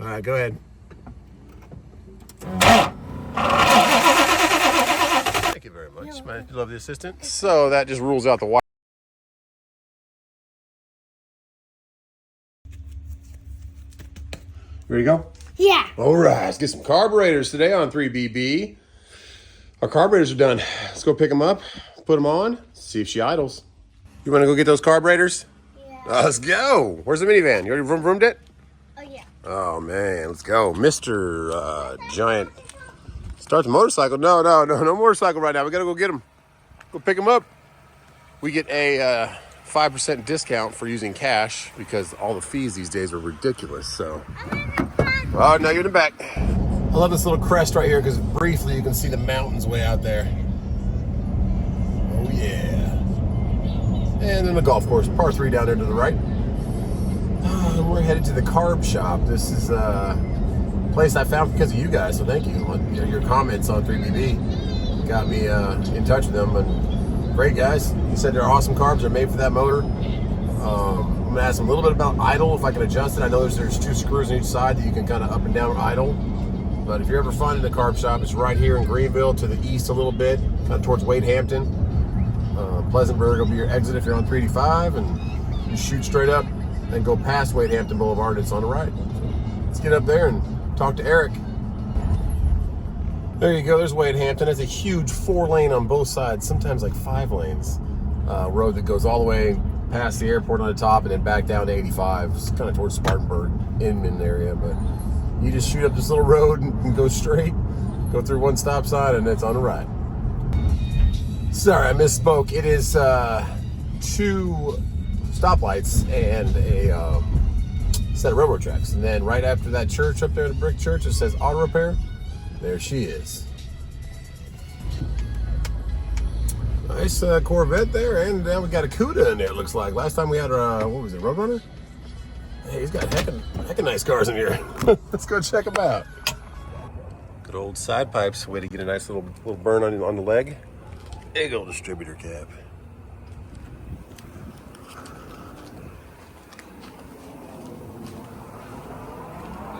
All right, go ahead. Thank you very much, man. You love the assistant. So that just rules out the wire. Ready to go? Yeah. All right, let's get some carburetors today on 3BB. Our carburetors are done. Let's go pick them up, put them on, see if she idles. You want to go get those carburetors? Yeah. Let's go. Where's the minivan? You already roomed it? Oh, yeah. Oh, man, let's go. Mr. Giant. Start the motorcycle. No motorcycle right now. We got to go get them. Go pick them up. We get a 5% discount for using cash because all the fees these days are ridiculous. So, oh, now you're in the back. I love this little crest right here because briefly you can see the mountains way out there. Oh, yeah. And then the golf course, par 3 down there to the right. We're headed to the carb shop. This is a place I found because of you guys, so thank you. Your comments on 3BB got me in touch with them, and great guys. He said they're awesome carbs. They're made for that motor. I'm gonna ask them a little bit about idle, if I can adjust it. I know there's 2 screws on each side that you can kind of up and down idle. But if you're ever finding the carb shop, it's right here in Greenville, to the east a little bit, kind of towards Wade Hampton. Pleasantburg will be your exit if you're on 385, and you shoot straight up and go past Wade Hampton Boulevard. It's on the right. So let's get up there and talk to Eric. There you go. There's Wade Hampton. It's a huge 4-lane on both sides, sometimes like 5 lanes, road that goes all the way past the airport on the top and then back down to 85. It's kind of towards Spartanburg, Inman area, but you just shoot up this little road and go straight, go through 1 stop sign, and it's on the right. Sorry, I misspoke. It is 2 stoplights and a set of railroad tracks. And then right after that church up there, the brick church, it says auto repair. There she is. Nice Corvette there, and now we got a Cuda in there, it looks like. Last time we had a, what was it, Roadrunner? Hey, he's got heck of nice cars in here. Let's go check them out. Good old side pipes. Way to get a nice little burn on the leg. Big old distributor cap.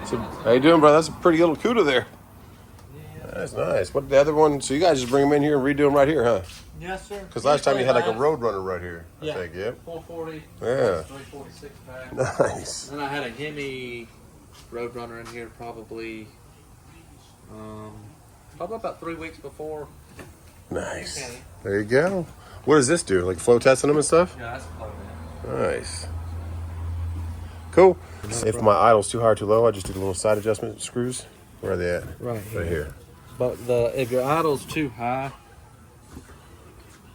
So, how you doing, brother? That's a pretty little Cuda there. Yeah. That's nice. What the other one? So you guys just bring them in here and redo them right here, huh? Yes, sir. Because last time you had like a Roadrunner right here, I think, yep. 440. Yeah. 346 pack. Nice. Then I had a Hemi Roadrunner in here probably about 3 weeks before. Nice. Okay. There you go. What does this do? Like flow testing them and stuff? Yeah, that's a plug-in. Nice. Cool. If my idle's too high or too low, I just do the little side adjustment screws. Where are they at? Right here. Right here. But if your idle's too high,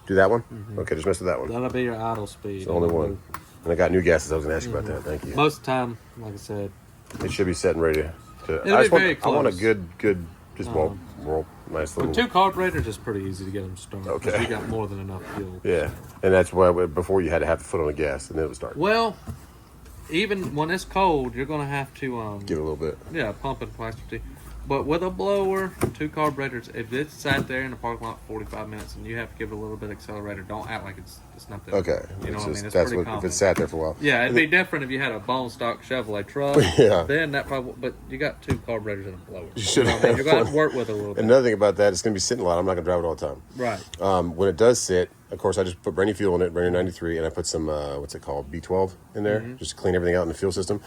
Do that one? Okay, just mess with that one. that'll be your idle speed. It's the only one. And I got new gases. I was going to ask you about that. Thank you. Most of the time, like I said, It should be set and ready to. It'll be very I want a close. good, just roll, nice little. with 2 carburetors, it's pretty easy to get them started. Okay. 'Cause you got more than enough fuel. Yeah, and that's why before you had to have the foot on the gas and then it would start. Well, even when it's cold, you're going to have to Give it a little bit. yeah, pump and plastic tea. But with a blower, 2 carburetors, if it's sat there in the parking lot for 45 minutes and you have to give it a little bit of accelerator, don't act like it's not there. Okay, You know it's what I just, mean? It's that's pretty what common. if it sat there for a while. Yeah, it'd be different if you had a bone stock Chevrolet truck. Yeah. Then that probably, but you got 2 carburetors and a blower. You should know what I mean? have You're going to have one. to work with it a little bit. Another thing about that, it's going to be sitting a lot. I'm not going to drive it all the time. Right. When it does sit, of course, I just put brand new fuel in it, brand new 93, and I put some what's it called, B12 in there, just to clean everything out in the fuel system.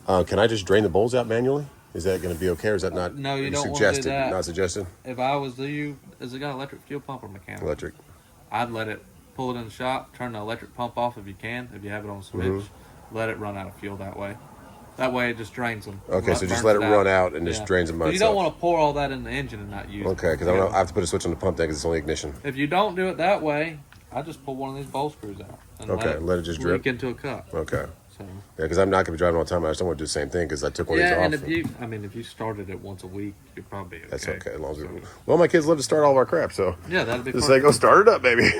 Can I just drain the bowls out manually? Is that going to be okay, or is that not? No, you don't want to do suggested? that. Not suggested. If I was you, is it got an electric fuel pump or mechanical? Electric. I'd let it, pull it in the shop, turn the electric pump off if you can, if you have it on switch. Let it run out of fuel that way. That way it just drains them. Okay, so just let it run out and just drains them by You itself. don't want to pour all that in the engine and not use it. Okay, because I have to put a switch on the pump then because it's only ignition. If you don't do it that way, I just pull one of these bowl screws out. And Let it just drip. leak into a cup. Okay. So. Yeah, because I'm not going to be driving all the time. I just don't want to do the same thing because I took one of these Yeah, off. and if you started it once a week, you'd probably be okay. That's okay. As long as well, my kids love to start all of our crap, so Yeah, that'd be just perfect. say, go start it up, baby.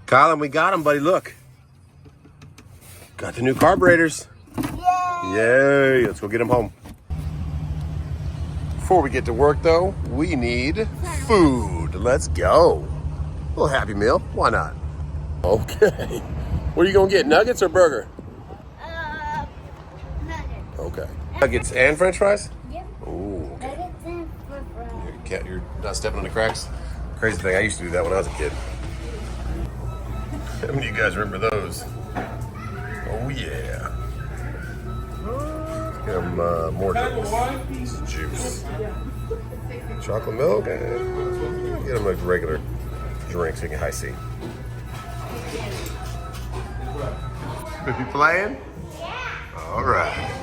Colin, we got them, buddy. Look. Got the new carburetors. Yay. Let's go get them home. Before we get to work, though, we need food. Let's go. A little Happy Meal. Why not? Okay. What are you going to get, nuggets or burger? Nuggets. Okay. Nuggets and French fries? Yep. Ooh, okay. Nuggets and French fries. You're not stepping on the cracks? Crazy thing, I used to do that when I was a kid. How many of you guys remember those? Oh, yeah. Get them more drinks. Some juice. Chocolate milk, and get them like regular drinks so you can high C. You playing? Yeah. All right.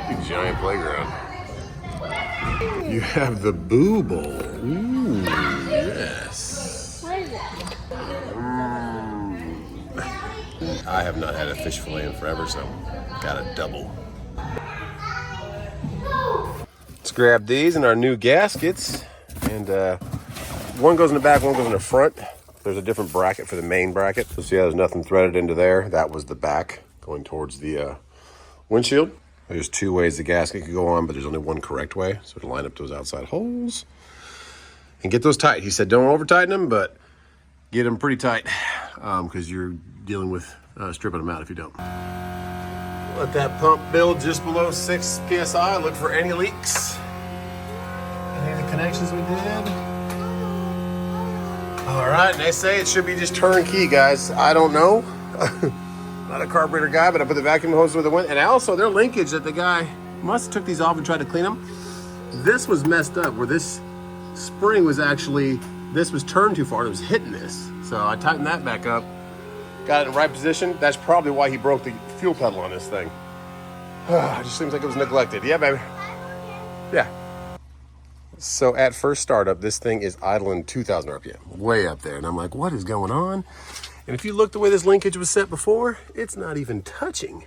Big giant playground. You have the Boo Bowl. Ooh, yes. What is it? I have not had a fish fillet in forever, so got a double. Let's grab these in our new gaskets. And one goes in the back, one goes in the front. There's a different bracket for the main bracket. So see how there's nothing threaded into there? That was the back going towards the windshield. There's two ways the gasket could go on, but there's only one correct way. So to line up those outside holes and get those tight. He said don't over tighten them, but get them pretty tight because you're dealing with stripping them out if you don't. Let that pump build just below 6 PSI. Look for any leaks. Any of the connections we did. All right, they say it should be just turnkey, guys. I don't know. Not a carburetor guy, but I put the vacuum hose with the wind. And also their linkage that the guy must have took these off and tried to clean them. This was messed up where this spring was actually, this was turned too far. It was hitting this. So I tightened that back up. Got it in the right position. That's probably why he broke the fuel pedal on this thing. It just seems like it was neglected. Yeah, baby. Yeah. So at first startup, this thing is idling 2,000 RPM, way up there. And I'm like, what is going on? And if you look the way this linkage was set before, it's not even touching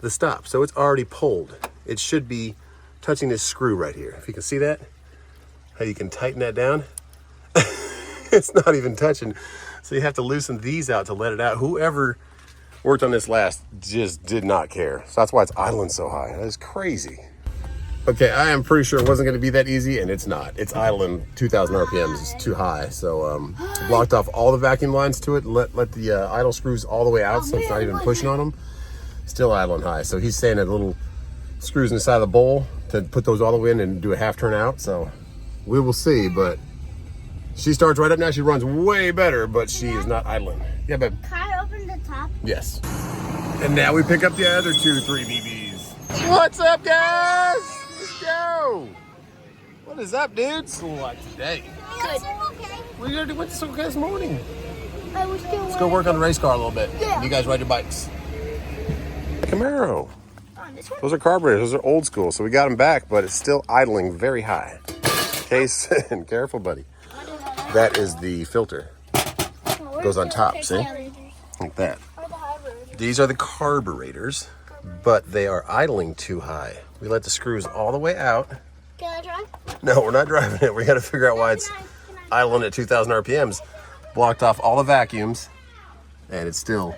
the stop. So it's already pulled. It should be touching this screw right here. If you can see that, how you can tighten that down. It's not even touching. So you have to loosen these out to let it out. Whoever worked on this last just did not care. So that's why it's idling so high. That is crazy. Okay, I am pretty sure it wasn't going to be that easy, and it's not. It's idling 2,000 RPMs. It's too high. So blocked off all the vacuum lines to it. Let the idle screws all the way out, so it's not even pushing on them. Still idling high. So he's saying that little screws inside the bowl to put those all the way in and do a half turn out. So we will see, but she starts right up now. She runs way better, but she is not idling. Yeah, babe. Can I open the top? Yes. And now we pick up the other 2-3 BBs. What's up, guys? Let's go. What is up, dudes? What today? Good. We already went to Circle K this morning. Let's Go work on the race car a little bit. Yeah. You guys ride your bikes. Camaro. This one? Those are carburetors. Those are old school. So we got them back, but it's still idling very high. Case and careful, buddy. That is the filter. Goes on top, see? Like that. These are the carburetors, but they are idling too high. We let the screws all the way out. Can I drive? No, we're not driving it. We got to figure out why it's idling at 2,000 RPMs. Blocked off all the vacuums, and it's still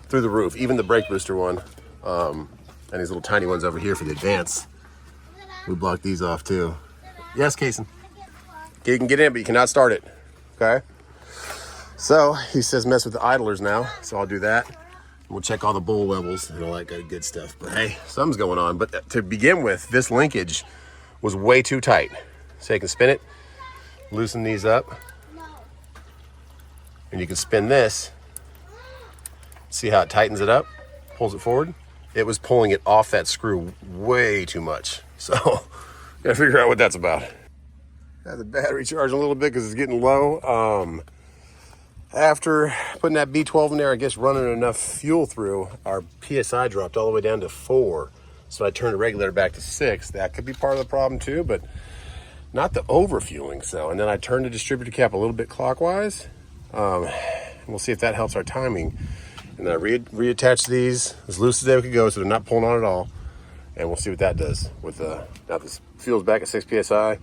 through the roof. Even the brake booster one, and these little tiny ones over here for the advance. We blocked these off too. Yes, Kason. You can get in, but you cannot start it. Okay? So he says mess with the idlers now, so I'll do that. We'll check all the bowl levels and all that good stuff. But hey, something's going on. But to begin with, this linkage was way too tight. So you can spin it, loosen these up, and you can spin this. See how it tightens it up, pulls it forward? It was pulling it off that screw way too much. So gotta figure out what that's about. Got the battery charging a little bit because it's getting low. After putting that B12 in there, I guess running enough fuel through, our PSI dropped all the way down to 4. So I turned the regulator back to 6. That could be part of the problem too, but not the overfueling. So, and then I turned the distributor cap a little bit clockwise. We'll see if that helps our timing. And then I reattach these as loose as they could go, so they're not pulling on at all. And we'll see what that does with now this fuel's back at 6 PSI.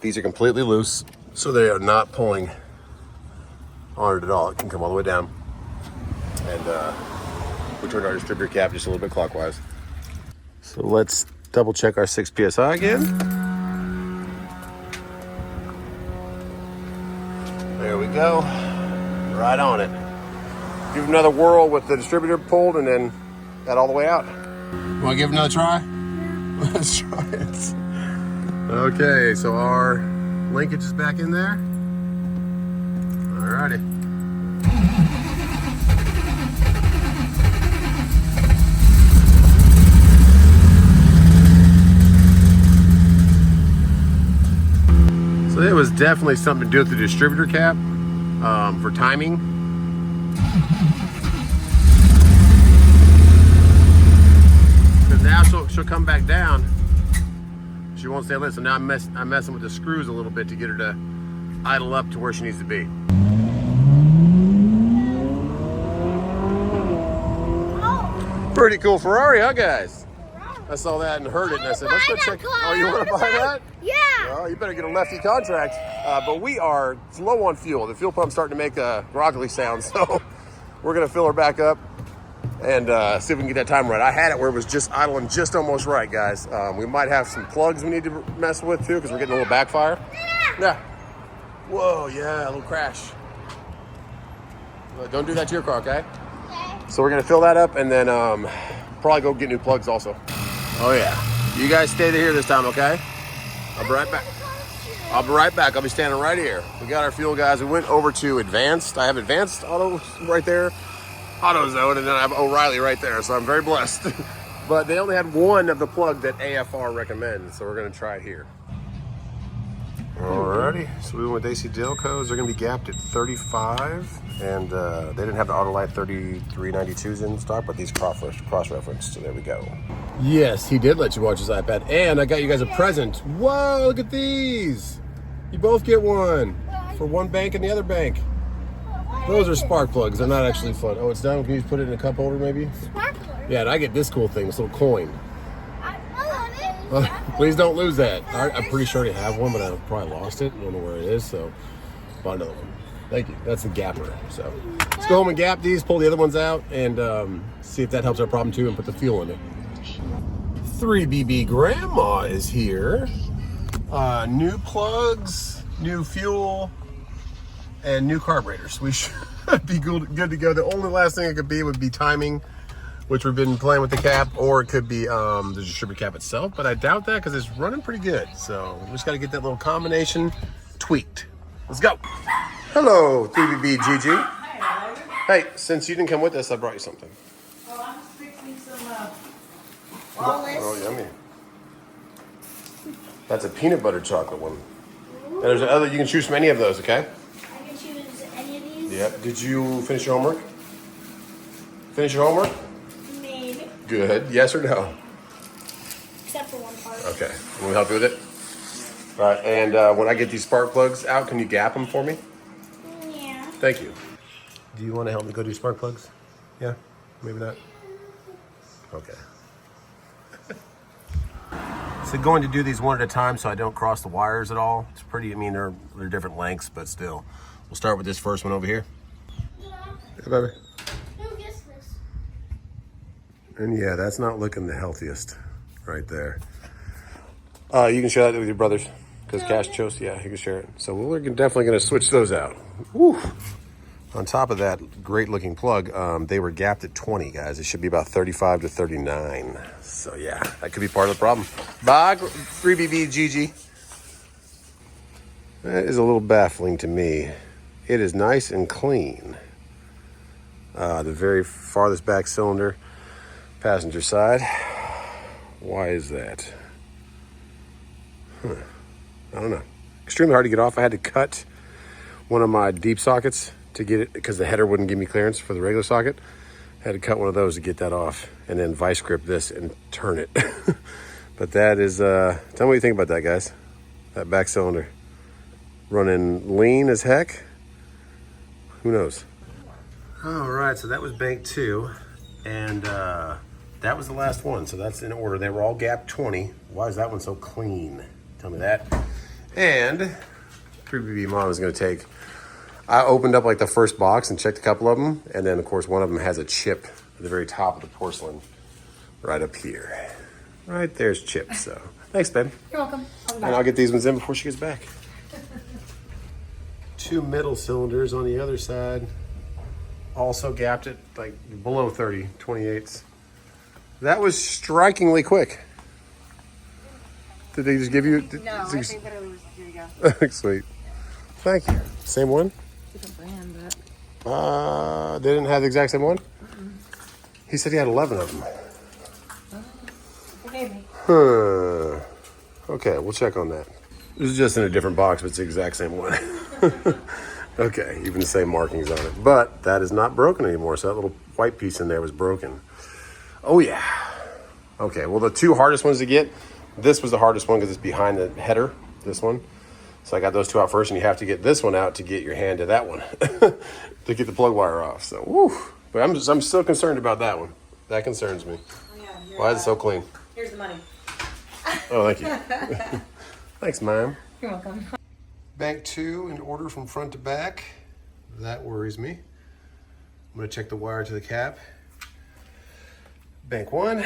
These are completely loose, so they are not pulling on it at all. It can come all the way down. And we turned our distributor cap just a little bit clockwise. So let's double check our 6 PSI again. There we go. Right on it. Give it another whirl with the distributor pulled and then that all the way out. Want to give it another try? Let's try it. Okay, so our linkage is back in there. Alrighty. So it was definitely something to do with the distributor cap for timing. Because now she'll come back down. She won't stay lit. So now I'm messing with the screws a little bit to get her to idle up to where she needs to be. Pretty cool Ferrari, huh, guys? I saw that and heard it, and I said, let's go check. Oh, you want to buy that? Yeah. Well, you better get a lefty contract. But we are low on fuel. The fuel pump's starting to make a broccoli sound, so we're going to fill her back up and see if we can get that time right. I had it where it was just idling just almost right, guys. We might have some plugs we need to mess with, too, because we're getting a little backfire. Yeah. Whoa, yeah, a little crash. Don't do that to your car, okay? Okay. So we're going to fill that up and then probably go get new plugs also. Oh, yeah. You guys stay here this time, okay? I'll be right back. I'll be right back. I'll be standing right here. We got our fuel, guys. We went over to Advanced. I have Advanced Auto right there, AutoZone, and then I have O'Reilly right there. So I'm very blessed. But they only had one of the plug that AFR recommends, so we're going to try it here. Alrighty, so we went with AC Delcos. They're going to be gapped at 35, and they didn't have the Autolite 3392s in stock, but these cross-referenced, so there we go. Yes, he did let you watch his iPad, and I got you guys a present. Whoa, look at these. You both get one for one bank and the other bank. Those are spark plugs. They're not actually fun. Oh, it's done. Can you put it in a cup holder maybe? Sparkler. Yeah, and I get this cool thing, this little coin. I love it. Please don't lose that. I'm pretty sure I have one, but I probably lost it. I don't know where it is, so buy another one. Thank you. That's the gapper. So let's go home and gap these, pull the other ones out, and see if that helps our problem too, and put the fuel in it. 3BB Grandma is here. New plugs, new fuel, and new carburetors. We should be good to go. The only last thing it could be would be timing, which we've been playing with the cap, or it could be the distributor cap itself, but I doubt that because it's running pretty good. So we just got to get that little combination tweaked. Let's go. Hello, 3BB Gigi. Hey, since you didn't come with us, I brought you something. Oh, I'm just fixing some Wallace. Oh, yummy. That's a peanut butter chocolate one. And there's another, you can choose from any of those, okay? I can choose any of these. Yep. Did you finish your homework? Finish your homework? Maybe. Good. Yes or no? Except for one part. Okay. Can we help you with it? All right. And when I get these spark plugs out, can you gap them for me? Yeah. Thank you. Do you want to help me go do spark plugs? Yeah? Maybe not? Okay. So going to do these one at a time so I don't cross the wires at all. It's pretty, I mean, they're different lengths, but still. We'll start with this first one over here. Yeah. Hey, baby. Who gets this? And yeah, that's not looking the healthiest right there. You can share that with your brothers because Cash chose, yeah, you can share it. So we're definitely going to switch those out. Woo. On top of that great looking plug, they were gapped at 20, guys. It should be about 35 to 39. So yeah, that could be part of the problem. Bye, 3BB Gigi. That is a little baffling to me. It is nice and clean. The very farthest back cylinder, passenger side. Why is that? I don't know. Extremely hard to get off. I had to cut one of my deep sockets to get it because the header wouldn't give me clearance for the regular socket. I had to cut one of those to get that off and then vice grip this and turn it. But that is, tell me what you think about that, guys. That back cylinder. Running lean as heck. Who knows? All right, so that was bank 2. And that was the last one. So that's in order. They were all gap 20. Why is that one so clean? Tell me that. And 3BB Mom is going to take... I opened up like the first box and checked a couple of them. And then, of course, one of them has a chip at the very top of the porcelain right up here. Right there's chip. So thanks, babe. You're welcome. And I'll get these ones in before she gets back. 2 middle cylinders on the other side. Also gapped it like below 30, 28s. That was strikingly quick. Did they just give you? No, I think that it was, here you go. Sweet. Thank you. Same one? Different brand, but. They didn't have the exact same one? He said he had 11 of them. Forgive me. Huh. Okay, we'll check on that. This is just in a different box, but it's the exact same one. Okay, even the same markings on it. But that is not broken anymore, so that little white piece in there was broken. Oh, yeah. Okay, well, the two hardest ones to get, this was the hardest one because it's behind the header, this one. So I got those two out first, and you have to get this one out to get your hand to that one to get the plug wire off. So, woo. But I'm still concerned about that one. That concerns me. Oh, yeah, Why is it so clean? Here's the money. Oh, thank you. Thanks, Mom. You're welcome. Bank 2 in order from front to back. That worries me. I'm going to check the wire to the cap. Bank 1,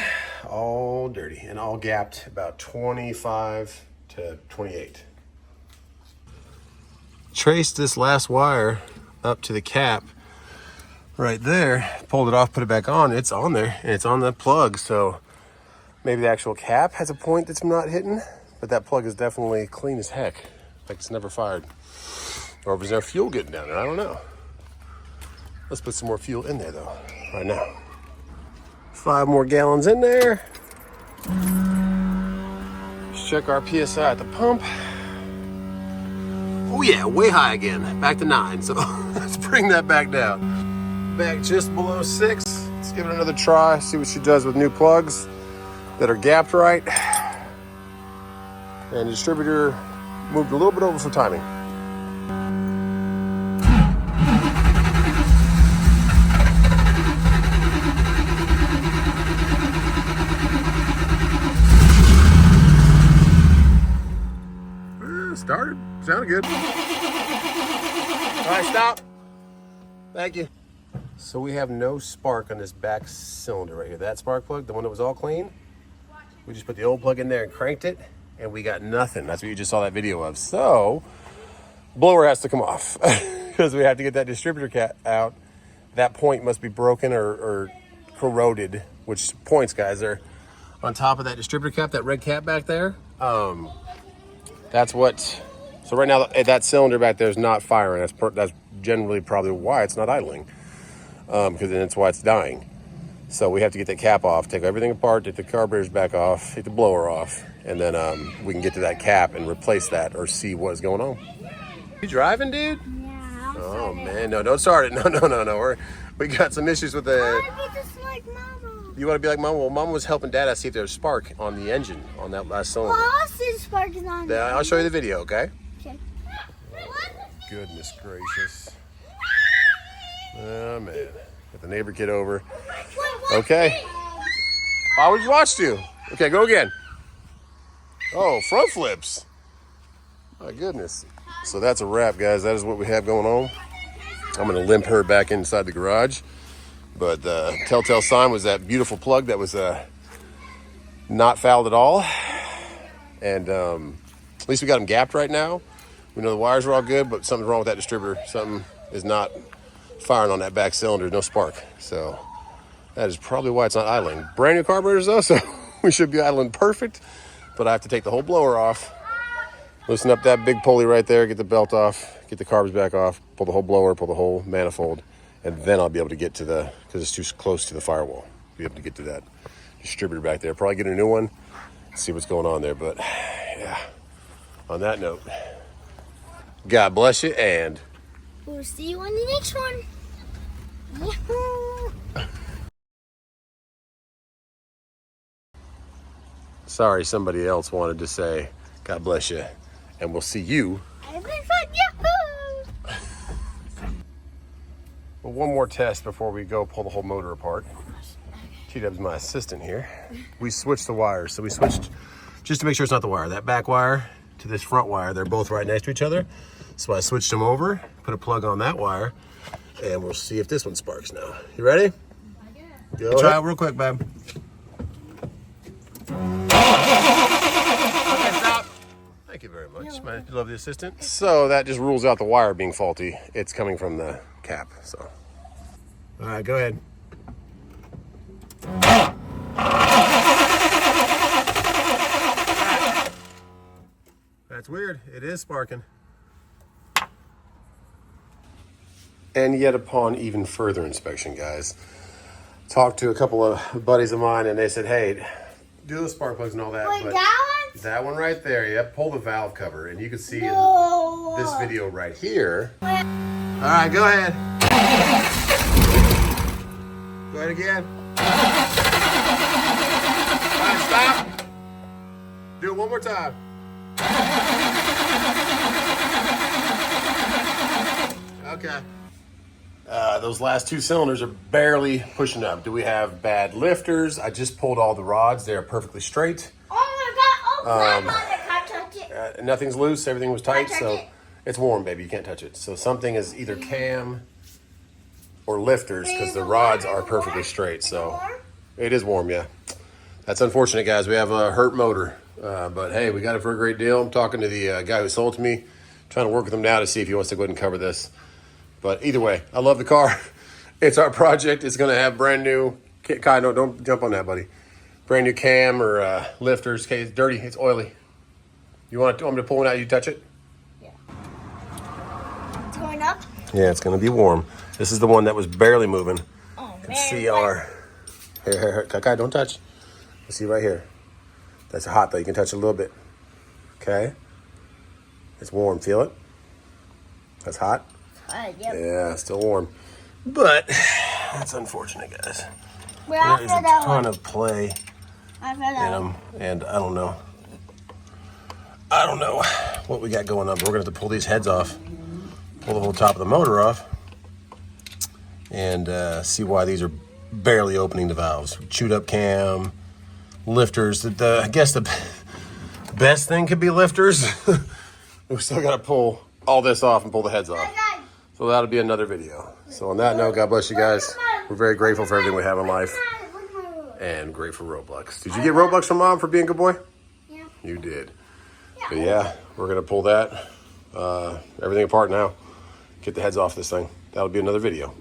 all dirty and all gapped about 25 to 28. Traced this last wire up to the cap right there, pulled it off, put it back on. It's on there and it's on the plug, so maybe the actual cap has a point that's not hitting, but that plug is definitely clean as heck, like it's never fired. Or was there fuel getting down there? I don't know. Let's put some more fuel in there though, right now. 5 more gallons in there. Let's check our PSI at the pump. Oh yeah, way high again, back to 9. So let's bring that back down. Back just below 6. Let's give it another try, see what she does with new plugs that are gapped right. And the distributor moved a little bit over for timing. Started. Sounded good. All right, stop. Thank you. So we have no spark on this back cylinder right here. That spark plug, the one that was all clean, we just put the old plug in there and cranked it, and we got nothing. That's what you just saw that video of. So, blower has to come off because we have to get that distributor cap out. That point must be broken or corroded, which points, guys, are on top of that distributor cap, that red cap back there. That's what, so right now that cylinder back there is not firing. That's generally probably why it's not idling, because then that's why it's dying. So we have to get that cap off, take everything apart, take the carburetors back off, take the blower off, and then we can get to that cap and replace that or see what's going on. You driving, dude? Yeah. Oh man, no, don't start it. No. We got some issues with the. I want to be just like Mama. You want to be like Mama? Well, Mama was helping Dad see if there was spark on the engine on that last cylinder. Well, I'll see the spark is on. Then I'll show you the video, okay? Okay. Goodness gracious. Oh man. Got the neighbor kid over. Okay. I always watched you. Okay, go again. Oh, front flips. My goodness. So that's a wrap, guys. That is what we have going on. I'm going to limp her back inside the garage. But the telltale sign was that beautiful plug that was not fouled at all. And at least we got them gapped right now. We know the wires are all good, but something's wrong with that distributor. Something is not firing on that back cylinder. No spark. So that is probably why it's not idling. Brand new carburetors though, so we should be idling perfect. But I have to take the whole blower off, loosen up that big pulley right there, get the belt off, get the carbs back off, pull the whole blower, pull the whole manifold, and then I'll be able to get to the, because it's too close to the firewall, be able to get to that distributor back there. Probably get a new one, see what's going on there. But yeah, on that note, God bless you, and We'll see you on the next one. Yahoo! sorry, somebody else wanted to say God bless you, and we'll see you. I've been fun. Yahoo! Well, one more test before we go pull the whole motor apart. T-Dub's my assistant here. We switched the wires. So we switched, just to make sure it's not the wire, that back wire to this front wire. They're both right next to each other. So I switched them over, put a plug on that wire, and we'll see if this one sparks now. You ready? I guess. Go try it real quick, babe. Okay, stop. Thank you very much, my lovely assistant. So that just rules out the wire being faulty. It's coming from the cap, so. All right, go ahead. That's weird. It is sparking. And yet upon even further inspection, guys, talked to a couple of buddies of mine and they said, hey, do those spark plugs and all that. Wait, but that one? that one right there, yep, pull the valve cover. And you can see No. in this video right here. All right, go ahead. Go ahead again. All right, stop. Do it one more time. Okay. Those last two cylinders are barely pushing up. Do we have bad lifters? I just pulled all the rods. They are perfectly straight. Oh my God. Oh, Grandma, I can't touch it. Nothing's loose. Everything was tight. touch So it. it's warm, baby. You can't touch it. So something is either cam or lifters because the rods are perfectly straight. So it is warm, yeah. That's unfortunate, guys. We have a hurt motor. But hey, we got it for a great deal. I'm talking to the guy who sold it to me, trying to work with him now to see if he wants to go ahead and cover this. But either way, I love the car. It's our project. It's going to have brand new, Kai, no, don't jump on that, buddy. Brand new cam or lifters. Okay, it's dirty. It's oily. You want me to pull one out? You touch it? It's going up. Yeah, it's going to be warm. This is the one that was barely moving. Oh, You can see our, here, Kai, don't touch. You see right here. That's hot though. You can touch it a little bit. Okay. It's warm. Feel it? That's hot. Yep. Yeah, still warm. But that's unfortunate, guys. We're There after is a that ton one. of play After in that them, one. and I don't know what we got going on, but we're gonna have to pull these heads off, pull the whole top of the motor off, and see why these are barely opening the valves. Chewed up cam, lifters. I guess the best thing could be lifters. We still gotta pull all this off and pull the heads off. So that'll be another video. So on that note, God bless you guys. We're very grateful for everything we have in life and grateful for Roblox. Did you get Roblox from Mom for being a good boy? Yeah. You did. But yeah, we're gonna pull that, everything apart now. Get the heads off this thing. That'll be another video.